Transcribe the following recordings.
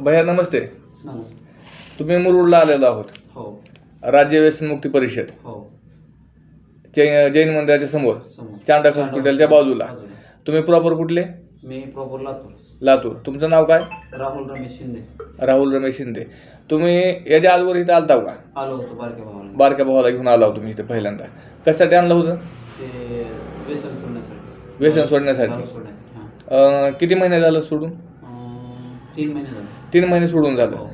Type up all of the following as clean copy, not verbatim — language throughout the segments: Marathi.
भैया नमस्ते. नमस्ते. तुम्ही मुरुडला आलेलो आहोत. हो राज्य व्यसनमुक्ती परिषद हो जैन मंदिराच्या समोर समोर. चांडक हॉस्पिटलच्या बाजूला. तुम्ही प्रॉपर कुठले? मी प्रॉपर लातूर. लातूर. तुमचं नाव काय? राहुल रमेश शिंदे. राहुल रमेश शिंदे. तुम्ही याच्या आजवर इथं आलता का? आलो होतो बारक्या भावाला. बारक्या भावाला घेऊन आला होता तुम्ही इथं पहिल्यांदा. कशासाठी आणलं होतं? ते व्यसन सोडण्यासाठी. व्यसन सोडण्यासाठी. दारू सोडण्यासाठी. हां. किती महिने झालं सोडून? 3 महिने झाले. 3 महिने सोडून झालं. हो.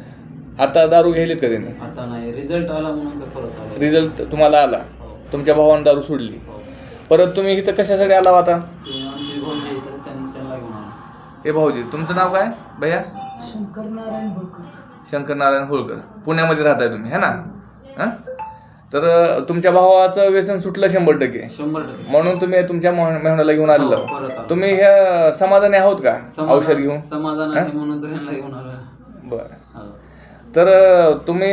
आता दारू घ्यायलीत का त्याने? आता नाही, रिझल्ट आला म्हणून तर परत आलो. रिझल्ट तुम्हाला आला? हो. तुमच्या भावानं दारू सोडली. हो. परत तुम्ही इथं कशासाठी आला होता? ते आमचे भाऊजी इथं त्यांना घेऊन आलो. हे भाऊजी, तुमचं नाव काय भैया? शंकर नारायण होळकर. शंकर नारायण होळकर. पुण्यामध्ये राहताय तुम्ही, है ना? हां. तर तुमच्या भावाचं व्यसन सुटलं 100%. 100%. म्हणून तुम्ही तुमच्या मेहण्याला घेऊन आलेलो. हो, परत आलो. तुम्ही ह्या समाधानी आहोत का औषध घेऊन? समाधान आहे म्हणून तर यांना घेऊन आलो. बरं. हो. तर तुम्ही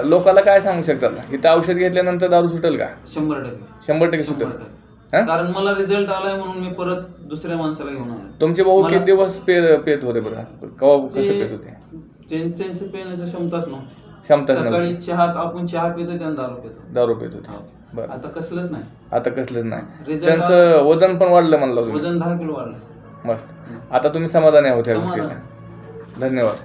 लोकांना काय सांगू शकता? इथं औषध घेतल्यानंतर दारू सुटेल का? 100%. 100% सुटेल. 100%. हां? कारण मला रिझल्ट आलाय म्हणून मी परत दुसऱ्या माणसाला घेऊन आलो. तुमचे भाऊ मला- किती दिवस पेत होते बरं? कवा कसं पेत होते? त्यांची पेण्याची क्षमताच नव्हती. क्षमताच सकाळी नव्हती. आपण चहा पितो त्यांना दारू पितो. दारू पेत होते. हो. बरं. आता कसलंच नाही. आता कसलंच नाही. Result त्यांचं वजन पण वाढलं म्हणलं तुम्ही. वजन 10 किलो वाढलं. मस्त. आता तुम्ही समाधानी आहोत ह्या समाधान. गोष्टीला. धन्यवाद.